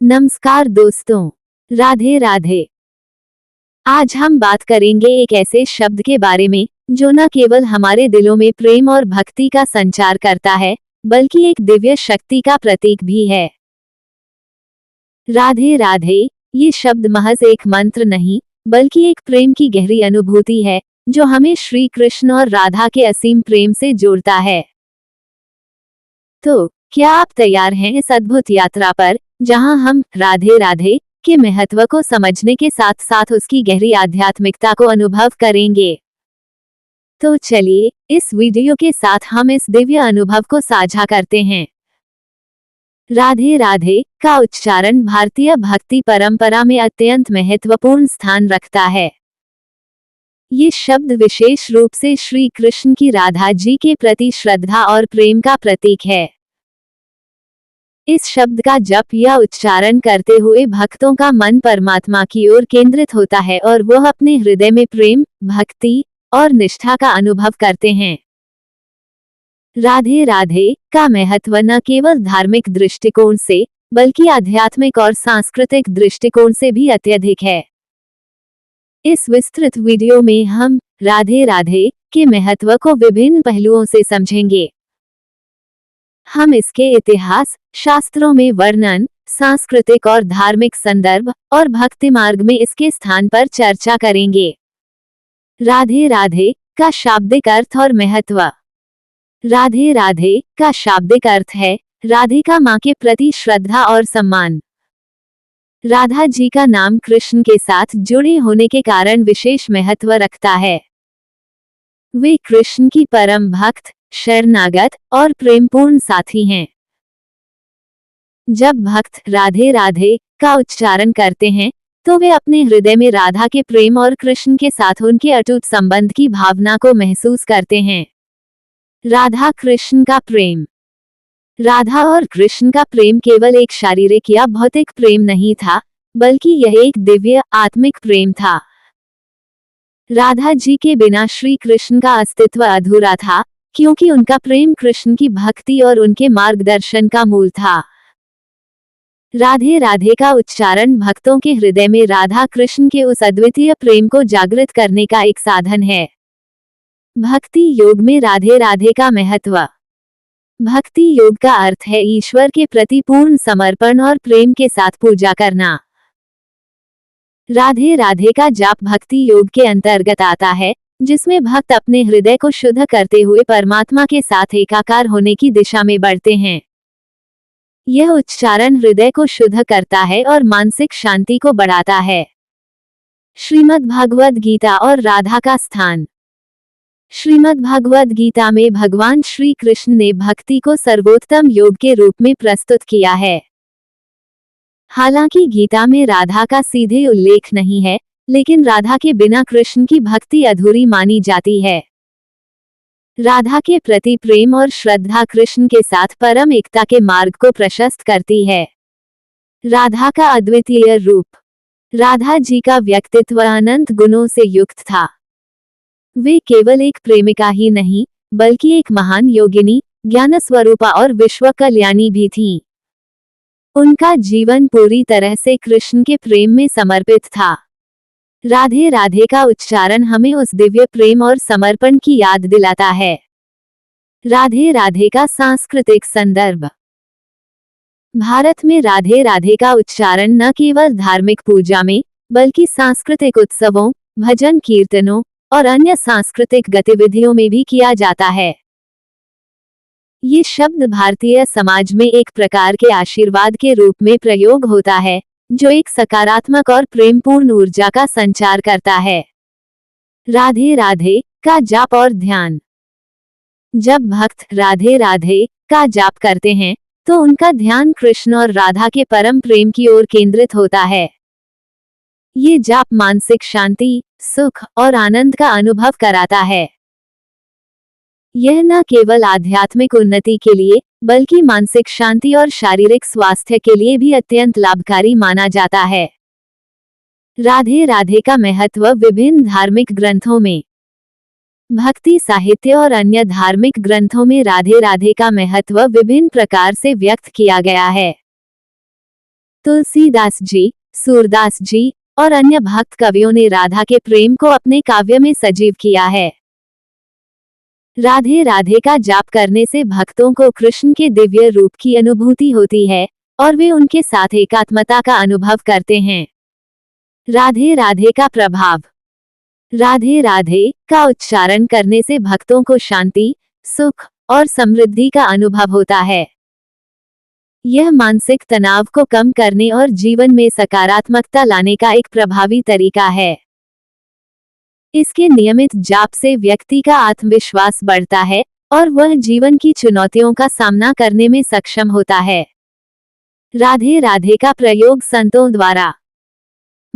नमस्कार दोस्तों, राधे राधे। आज हम बात करेंगे एक ऐसे शब्द के बारे में जो न केवल हमारे दिलों में प्रेम और भक्ति का संचार करता है, बल्कि एक दिव्य शक्ति का प्रतीक भी है। राधे राधे, ये शब्द महज एक मंत्र नहीं, बल्कि एक प्रेम की गहरी अनुभूति है जो हमें श्री कृष्ण और राधा के असीम प्रेम से जोड़ता है। तो क्या आप तैयार हैं इस अद्भुत यात्रा पर, जहां हम राधे राधे के महत्व को समझने के साथ साथ उसकी गहरी आध्यात्मिकता को अनुभव करेंगे। तो चलिए इस वीडियो के साथ हम इस दिव्य अनुभव को साझा करते हैं। राधे राधे का उच्चारण भारतीय भक्ति परंपरा में अत्यंत महत्वपूर्ण स्थान रखता है। ये शब्द विशेष रूप से श्री कृष्ण की राधा जी के प्रति श्रद्धा और प्रेम का प्रतीक है। इस शब्द का जप या उच्चारण करते हुए भक्तों का मन परमात्मा की ओर केंद्रित होता है और वह अपने हृदय में प्रेम, भक्ति और निष्ठा का अनुभव करते हैं। राधे राधे का महत्व न केवल धार्मिक दृष्टिकोण से, बल्कि आध्यात्मिक और सांस्कृतिक दृष्टिकोण से भी अत्यधिक है। इस विस्तृत वीडियो में हम राधे राधे के महत्व को विभिन्न पहलुओं से समझेंगे। हम इसके इतिहास, शास्त्रों में वर्णन, सांस्कृतिक और धार्मिक संदर्भ और भक्ति मार्ग में इसके स्थान पर चर्चा करेंगे। राधे राधे का शाब्दिक अर्थ और महत्व। राधे राधे का शाब्दिक अर्थ है राधिका मां के प्रति श्रद्धा और सम्मान। राधा जी का नाम कृष्ण के साथ जुड़े होने के कारण विशेष महत्व रखता है। वे कृष्ण की परम भक्त, शरणागत और प्रेमपूर्ण साथी हैं। जब भक्त राधे राधे का उच्चारण करते हैं, तो वे अपने हृदय में राधा के प्रेम और कृष्ण के साथ उनके अटूट संबंध की भावना को महसूस करते हैं। राधा कृष्ण का प्रेम। राधा और कृष्ण का प्रेम केवल एक शारीरिक या भौतिक प्रेम नहीं था, बल्कि यह एक दिव्य आत्मिक प्रेम था। राधा जी के बिना श्री कृष्ण का अस्तित्व अधूरा था, क्योंकि उनका प्रेम कृष्ण की भक्ति और उनके मार्गदर्शन का मूल था। राधे राधे का उच्चारण भक्तों के हृदय में राधा कृष्ण के उस अद्वितीय प्रेम को जागृत करने का एक साधन है। भक्ति योग में राधे राधे का महत्व। भक्ति योग का अर्थ है ईश्वर के प्रति पूर्ण समर्पण और प्रेम के साथ पूजा करना। राधे राधे का जाप भक्ति योग के अंतर्गत आता है, जिसमें भक्त अपने हृदय को शुद्ध करते हुए परमात्मा के साथ एकाकार होने की दिशा में बढ़ते हैं। यह उच्चारण हृदय को शुद्ध करता है और मानसिक शांति को बढ़ाता है। श्रीमद् भागवत गीता और राधा का स्थान। श्रीमद् भागवत गीता में भगवान श्री कृष्ण ने भक्ति को सर्वोत्तम योग के रूप में प्रस्तुत किया है। हालांकि गीता में राधा का सीधे उल्लेख नहीं है, लेकिन राधा के बिना कृष्ण की भक्ति अधूरी मानी जाती है। राधा के प्रति प्रेम और श्रद्धा कृष्ण के साथ परम एकता के मार्ग को प्रशस्त करती है। राधा का अद्वितीय रूप। राधा जी का व्यक्तित्व अनंत गुणों से युक्त था। वे केवल एक प्रेमिका ही नहीं, बल्कि एक महान योगिनी, ज्ञान स्वरूपा और विश्व कल्याणी भी थीं। उनका जीवन पूरी तरह से कृष्ण के प्रेम में समर्पित था। राधे राधे का उच्चारण हमें उस दिव्य प्रेम और समर्पण की याद दिलाता है। राधे राधे का सांस्कृतिक संदर्भ। भारत में राधे राधे का उच्चारण न केवल धार्मिक पूजा में, बल्कि सांस्कृतिक उत्सवों, भजन कीर्तनों और अन्य सांस्कृतिक गतिविधियों में भी किया जाता है। ये शब्द भारतीय समाज में एक प्रकार के आशीर्वाद के रूप में प्रयोग होता है, जो एक सकारात्मक और प्रेमपूर्ण ऊर्जा का संचार करता है। राधे राधे का जाप और ध्यान। जब भक्त राधे राधे का जाप करते हैं, तो उनका ध्यान कृष्ण और राधा के परम प्रेम की ओर केंद्रित होता है। ये जाप मानसिक शांति, सुख और आनंद का अनुभव कराता है। यह न केवल आध्यात्मिक उन्नति के लिए, बल्कि मानसिक शांति और शारीरिक स्वास्थ्य के लिए भी अत्यंत लाभकारी माना जाता है। राधे राधे का महत्व विभिन्न धार्मिक ग्रंथों में। भक्ति साहित्य और अन्य धार्मिक ग्रंथों में राधे राधे का महत्व विभिन्न प्रकार से व्यक्त किया गया है। तुलसीदास जी, सूरदास जी और अन्य भक्त कवियों ने राधा के प्रेम को अपने काव्य में सजीव किया है। राधे राधे का जाप करने से भक्तों को कृष्ण के दिव्य रूप की अनुभूति होती है और वे उनके साथ एकात्मता का अनुभव करते हैं। राधे राधे का प्रभाव। राधे राधे का उच्चारण करने से भक्तों को शांति, सुख और समृद्धि का अनुभव होता है। यह मानसिक तनाव को कम करने और जीवन में सकारात्मकता लाने का एक प्रभावी तरीका है। इसके नियमित जाप से व्यक्ति का आत्मविश्वास बढ़ता है और वह जीवन की चुनौतियों का सामना करने में सक्षम होता है। राधे राधे का प्रयोग संतों द्वारा।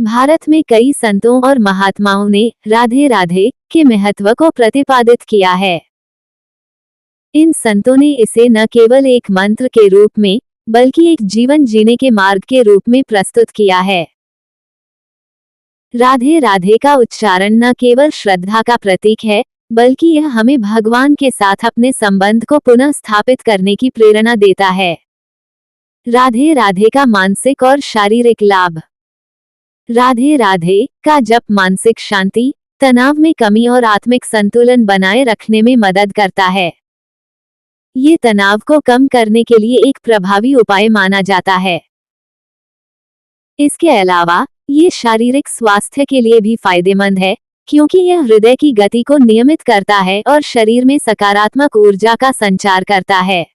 भारत में कई संतों और महात्माओं ने राधे राधे के महत्व को प्रतिपादित किया है। इन संतों ने इसे न केवल एक मंत्र के रूप में बल्कि एक जीवन जीने के मार्ग के रूप में प्रस्तुत किया है। राधे राधे का उच्चारण न केवल श्रद्धा का प्रतीक है, बल्कि यह हमें भगवान के साथ अपने संबंध को पुनः स्थापित करने की प्रेरणा देता है। राधे राधे का मानसिक और शारीरिक लाभ। राधे राधे का जप मानसिक शांति, तनाव में कमी और आत्मिक संतुलन बनाए रखने में मदद करता है। ये तनाव को कम करने के लिए एक प्रभावी उपाय माना जाता है। इसके अलावा ये शारीरिक स्वास्थ्य के लिए भी फायदेमंद है, क्योंकि यह हृदय की गति को नियमित करता है और शरीर में सकारात्मक ऊर्जा का संचार करता है।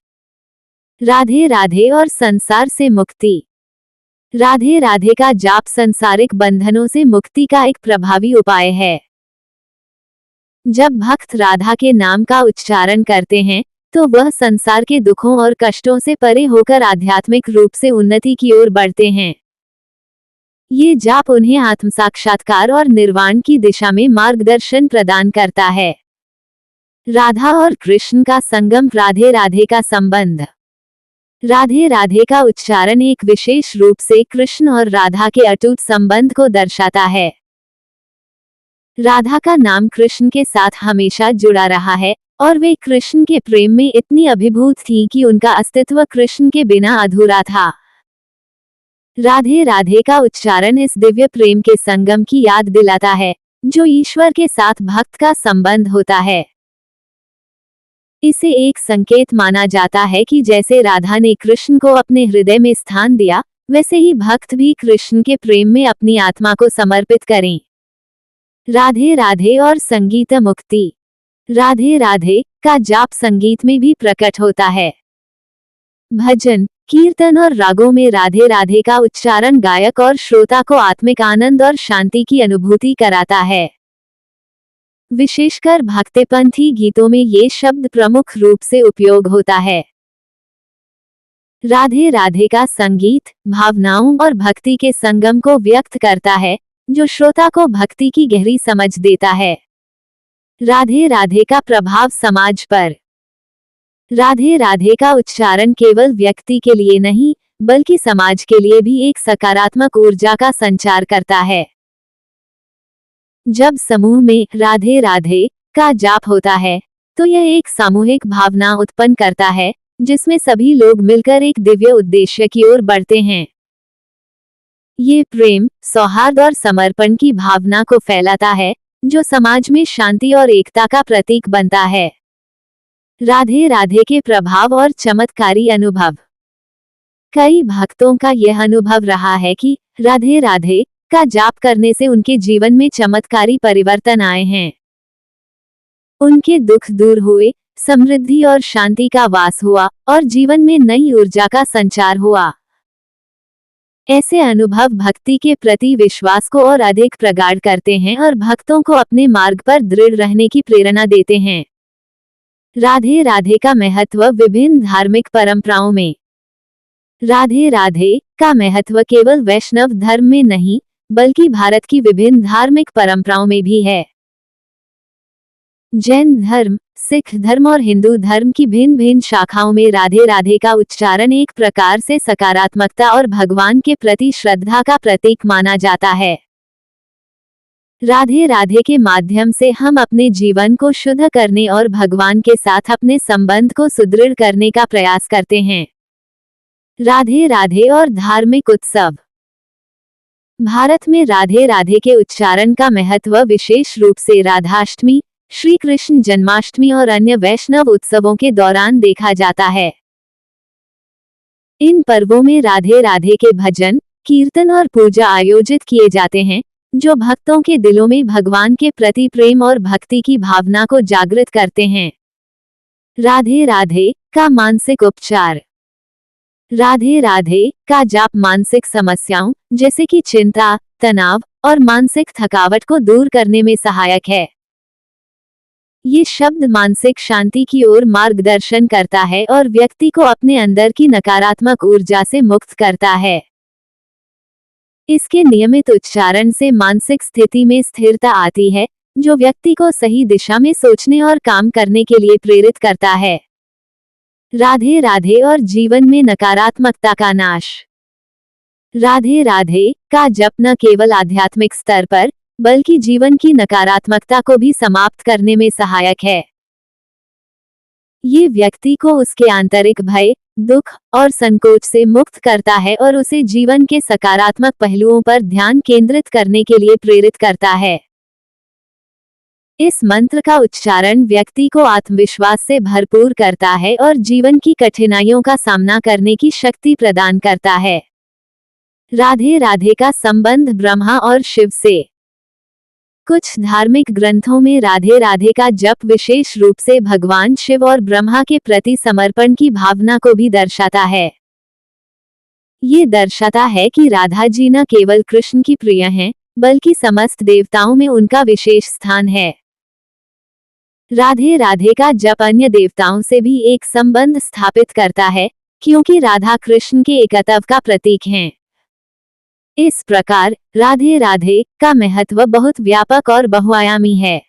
राधे राधे और संसार से मुक्ति। राधे राधे का जाप सांसारिक बंधनों से मुक्ति का एक प्रभावी उपाय है। जब भक्त राधा के नाम का उच्चारण करते हैं, तो वह संसार के दुखों और कष्टों से परे होकर आध्यात्मिक रूप से उन्नति की ओर बढ़ते हैं। ये जाप उन्हें आत्मसाक्षात्कार और निर्वाण की दिशा में मार्गदर्शन प्रदान करता है। राधा और कृष्ण का संगम। राधे राधे का संबंध। राधे राधे का उच्चारण एक विशेष रूप से कृष्ण और राधा के अटूट संबंध को दर्शाता है। राधा का नाम कृष्ण के साथ हमेशा जुड़ा रहा है और वे कृष्ण के प्रेम में इतनी अभिभूत थीं कि उनका अस्तित्व कृष्ण के बिना अधूरा था। राधे राधे का उच्चारण इस दिव्य प्रेम के संगम की याद दिलाता है, जो ईश्वर के साथ भक्त का संबंध होता है। इसे एक संकेत माना जाता है कि जैसे राधा ने कृष्ण को अपने हृदय में स्थान दिया, वैसे ही भक्त भी कृष्ण के प्रेम में अपनी आत्मा को समर्पित करें। राधे राधे और संगीत मुक्ति। राधे राधे का जाप संगीत में भी प्रकट होता है। भजन, कीर्तन और रागों में राधे राधे का उच्चारण गायक और श्रोता को आत्मिक आनंद और शांति की अनुभूति कराता है। विशेषकर भक्तिपंथी गीतों में ये शब्द प्रमुख रूप से उपयोग होता है। राधे राधे का संगीत भावनाओं और भक्ति के संगम को व्यक्त करता है, जो श्रोता को भक्ति की गहरी समझ देता है। राधे राधे का प्रभाव समाज पर। राधे राधे का उच्चारण केवल व्यक्ति के लिए नहीं, बल्कि समाज के लिए भी एक सकारात्मक ऊर्जा का संचार करता है। जब समूह में राधे राधे का जाप होता है, तो यह एक सामूहिक भावना उत्पन्न करता है, जिसमें सभी लोग मिलकर एक दिव्य उद्देश्य की ओर बढ़ते हैं। ये प्रेम, सौहार्द और समर्पण की भावना को फैलाता है, जो समाज में शांति और एकता का प्रतीक बनता है। राधे राधे के प्रभाव और चमत्कारी अनुभव। कई भक्तों का यह अनुभव रहा है कि राधे राधे का जाप करने से उनके जीवन में चमत्कारी परिवर्तन आए हैं। उनके दुख दूर हुए, समृद्धि और शांति का वास हुआ और जीवन में नई ऊर्जा का संचार हुआ। ऐसे अनुभव भक्ति के प्रति विश्वास को और अधिक प्रगाढ़ करते हैं और भक्तों को अपने मार्ग पर दृढ़ रहने की प्रेरणा देते हैं। राधे राधे का महत्व विभिन्न धार्मिक परंपराओं में। राधे राधे का महत्व केवल वैष्णव धर्म में नहीं, बल्कि भारत की विभिन्न धार्मिक परंपराओं में भी है। जैन धर्म, सिख धर्म और हिंदू धर्म की भिन्न भिन्न शाखाओं में राधे राधे का उच्चारण एक प्रकार से सकारात्मकता और भगवान के प्रति श्रद्धा का प्रतीक माना जाता है। राधे राधे के माध्यम से हम अपने जीवन को शुद्ध करने और भगवान के साथ अपने संबंध को सुदृढ़ करने का प्रयास करते हैं। राधे राधे और धार्मिक उत्सव। भारत में राधे राधे के उच्चारण का महत्व विशेष रूप से राधाष्टमी, श्री कृष्ण जन्माष्टमी और अन्य वैष्णव उत्सवों के दौरान देखा जाता है। इन पर्वों में राधे राधे के भजन, कीर्तन और पूजा आयोजित किए जाते हैं, जो भक्तों के दिलों में भगवान के प्रति प्रेम और भक्ति की भावना को जागृत करते हैं। राधे राधे का मानसिक उपचार। राधे राधे का जाप मानसिक समस्याओं जैसे कि चिंता, तनाव और मानसिक थकावट को दूर करने में सहायक है। ये शब्द मानसिक शांति की ओर मार्गदर्शन करता है और व्यक्ति को अपने अंदर की नकारात्मक ऊर्जा से मुक्त करता है। इसके नियमित उच्चारण से मानसिक स्थिति में स्थिरता आती है, जो व्यक्ति को सही दिशा में सोचने और काम करने के लिए प्रेरित करता है। राधे राधे और जीवन में नकारात्मकता का नाश। राधे राधे का जप न केवल आध्यात्मिक स्तर पर, बल्कि जीवन की नकारात्मकता को भी समाप्त करने में सहायक है। ये व्यक्ति को उसके आंतरिक भय, दुख और संकोच से मुक्त करता है और उसे जीवन के सकारात्मक पहलुओं पर ध्यान केंद्रित करने के लिए प्रेरित करता है। इस मंत्र का उच्चारण व्यक्ति को आत्मविश्वास से भरपूर करता है और जीवन की कठिनाइयों का सामना करने की शक्ति प्रदान करता है। राधे राधे का संबंध ब्रह्मा और शिव से। कुछ धार्मिक ग्रंथों में राधे राधे का जप विशेष रूप से भगवान शिव और ब्रह्मा के प्रति समर्पण की भावना को भी दर्शाता है। ये दर्शाता है कि राधा जी न केवल कृष्ण की प्रिय हैं, बल्कि समस्त देवताओं में उनका विशेष स्थान है। राधे राधे का जप अन्य देवताओं से भी एक संबंध स्थापित करता है, क्योंकि राधा कृष्ण के एकत्व का प्रतीक हैं। इस प्रकार राधे राधे का महत्व बहुत व्यापक और बहुआयामी है।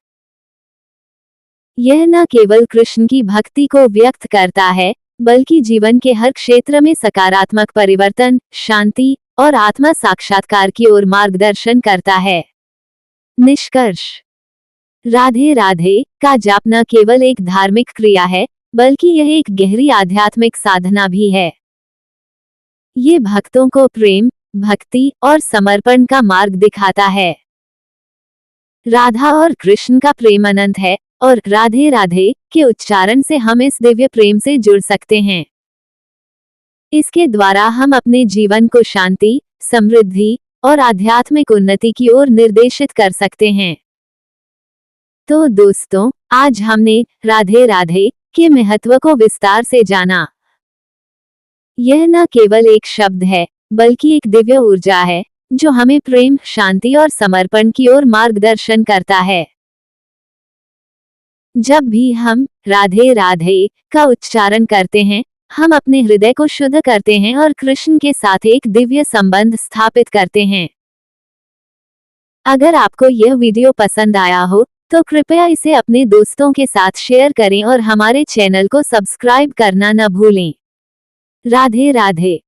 यह न केवल कृष्ण की भक्ति को व्यक्त करता है, बल्कि जीवन के हर क्षेत्र में सकारात्मक परिवर्तन, शांति और आत्म साक्षात्कार की ओर मार्गदर्शन करता है। निष्कर्ष। राधे राधे का जाप न केवल एक धार्मिक क्रिया है, बल्कि यह एक गहरी आध्यात्मिक साधना भी है। ये भक्तों को प्रेम, भक्ति और समर्पण का मार्ग दिखाता है। राधा और कृष्ण का प्रेम अनंत है और राधे राधे के उच्चारण से हम इस दिव्य प्रेम से जुड़ सकते हैं। इसके द्वारा हम अपने जीवन को शांति, समृद्धि और आध्यात्मिक उन्नति की ओर निर्देशित कर सकते हैं। तो दोस्तों, आज हमने राधे राधे के महत्व को विस्तार से जाना। यह न केवल एक शब्द है, बल्कि एक दिव्य ऊर्जा है, जो हमें प्रेम, शांति और समर्पण की ओर मार्गदर्शन करता है। जब भी हम राधे राधे का उच्चारण करते हैं, हम अपने हृदय को शुद्ध करते हैं और कृष्ण के साथ एक दिव्य संबंध स्थापित करते हैं। अगर आपको यह वीडियो पसंद आया हो, तो कृपया इसे अपने दोस्तों के साथ शेयर करें और हमारे चैनल को सब्सक्राइब करना न भूलें। राधे राधे।